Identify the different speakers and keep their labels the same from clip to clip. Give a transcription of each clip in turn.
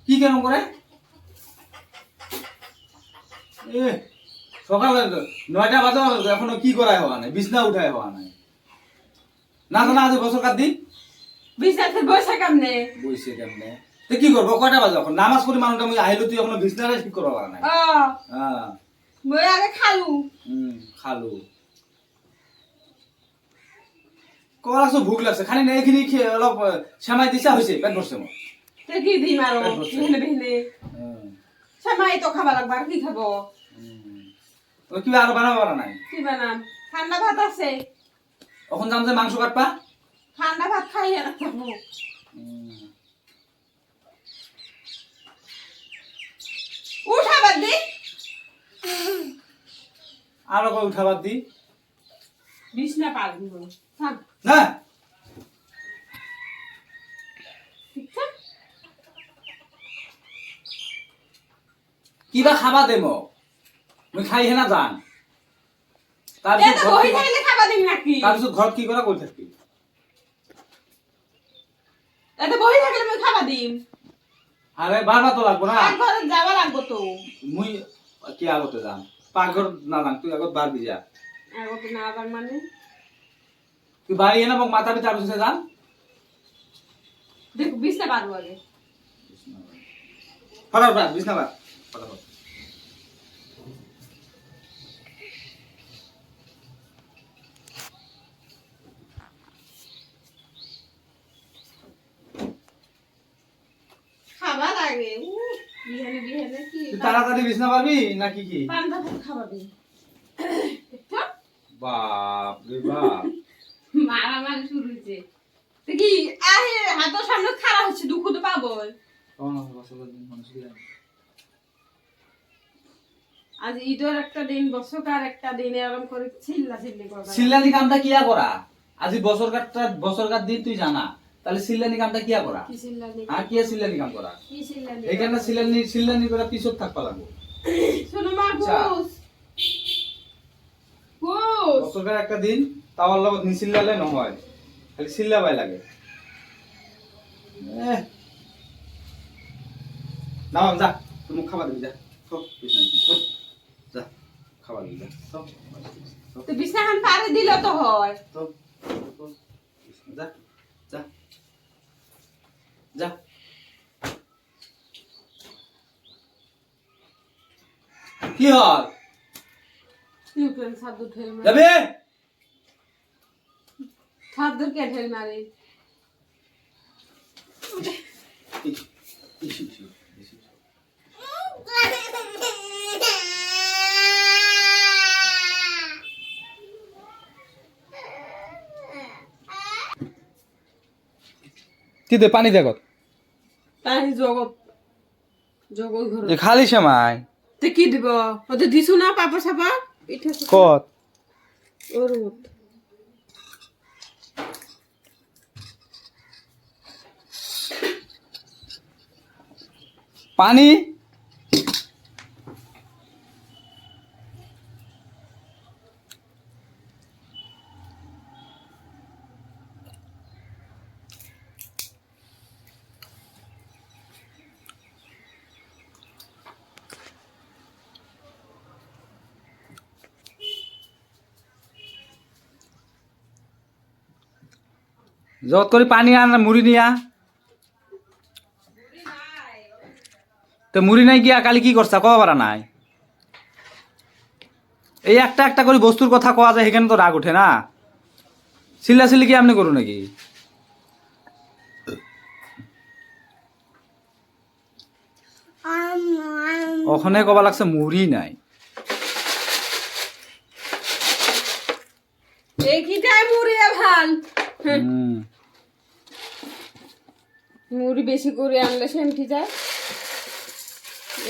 Speaker 1: কি কেমন করে সকালে 9টা বাজে এখনো কি করাই হওয়া নাই, বিছনা উঠাই হওয়া নাই। না জানা আজ বছর কার দিন
Speaker 2: বিছনাতে বসে কেমনে
Speaker 1: তো কি করবো? কয়টা বাজে এখন নামাজ পড়ি মানুষটা আমি আইলো, তুই এখনো বিছনাটা ঠিক করা হওয়া নাই। হ্যাঁ
Speaker 2: মই আগে খালু
Speaker 1: খালু কলাসো ভুক লাগছে, খালি না এখানে খেয়ে অলপ সেমাই দিছা হয়েছে, পেট ভরছে মোর।
Speaker 2: তে কি দিম আরো বিহনে বিহনে সেমাই তো খাবা লাগবে, আর কি খাবো?
Speaker 1: ওই কি আরো বানাবো না নাই?
Speaker 2: কি বানাম? ঠান্ডা ভাত আছে,
Speaker 1: এখন যাম যে মাংস কাটবা।
Speaker 2: ঠান্ডা ভাত খাই আর খাবো। উঠাবার দি
Speaker 1: আরো কই উঠাবার দি
Speaker 2: বিছনা পাল দিব থাক
Speaker 1: না
Speaker 2: ঠিক আছে।
Speaker 1: কিবা খাবা দেমো মই খাই হেনা যান,
Speaker 2: এত বই থাকলে খাবা দিম নাকি?
Speaker 1: তাৰপিছত ঘৰত কি কৰা কই থাকবি?
Speaker 2: এত বই থাকলে মই খাবা দিম।
Speaker 1: আরে বারবার তো লাগবো না,
Speaker 2: ঘরে যাওয়া লাগবো তো।
Speaker 1: মুই কি আগতে যাম, পাকঘর না যাম, তুই আগত বাড়বি যা।
Speaker 2: আগতে না আবার মানে
Speaker 1: তুই বাড়ি এনে মোক মাথাবি, তাৰপিছত যাম।
Speaker 2: দেখো বিছনা পারবো আগে।
Speaker 1: ফটাফট বিছনা বাদ ফটাফট।
Speaker 2: খাবা লাগে বিহানে বিহানে কি
Speaker 1: তুই তাড়াতাড়ি বিছনা পারবি নাকি কি?
Speaker 2: পান্তা ভাত খাবা দিম।
Speaker 1: বাপ রে বাপ,
Speaker 2: মারামারি শুরু হয়েছে। তো কি আহে হাতের সামনে খারাপ হচ্ছে, দুঃখ তো পাবই। আজ ঈদের একটা দিন, বছরকার একটা দিন, এরকম করে চিল্লাচিল্লি করবা।
Speaker 1: সিল্লানি কামটা কিয়া করা? আজি বছরকার দিন তুই জানা, তাহলে সিল্লানি কামটা কিয়া করা?
Speaker 2: কি চিল্লানি?
Speaker 1: আর কিয়া সিল্লানি কাম করা?
Speaker 2: কি চিল্লানি?
Speaker 1: এখানে সিল্লানি করে পিছত থাকবা লাগবো।
Speaker 2: শোনো মা
Speaker 1: আচ্ছা।
Speaker 2: ঘুষ ঘুষ
Speaker 1: বছরকার একটা দিন তাওয়ার লগত নিচিল্লালে নহয়, খালি চিল্লাবাই লাগে। নাম যা, তুই মুখ খাবার দিবি যা, যা খাবার দিবি যা,
Speaker 2: তো বিছনাখান পারে দিল তো হয়।
Speaker 1: যা যা যা। কি হয়
Speaker 2: টিউবওয়েল ছাদ ঢেল মারে,
Speaker 1: যাবে?
Speaker 2: ছাদ কে ঢেল মারে।
Speaker 1: কি দে পানি দেখো,
Speaker 2: তাই জগৎ জগৎ ঘর
Speaker 1: খালি সময়
Speaker 2: তে কি দিব? ওতে দিছু না পাপা সাপা পিঠা
Speaker 1: কত
Speaker 2: ওর মত।
Speaker 1: পানি যত করে পানি আন, মুড়ি নিয়া তো মুড়ি নাই গিয়া কালি কি করছা কবা পারা নাই? এই একটা একটা করে বস্তুর কথা কওয়া যায়, সেখানে তো রাগ উঠে না। চিল্লা কি আপনি করু নাকি? ওখানে কবা লাগছে মুড়ি নাই।
Speaker 2: দেখিটাই মুড়ি ভাল মুড়ি বেশি করে আনলে সেমটি যায়।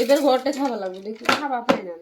Speaker 2: এদের ঘরটা খাওয়া লাগবে, দেখি খাওয়া পায় না।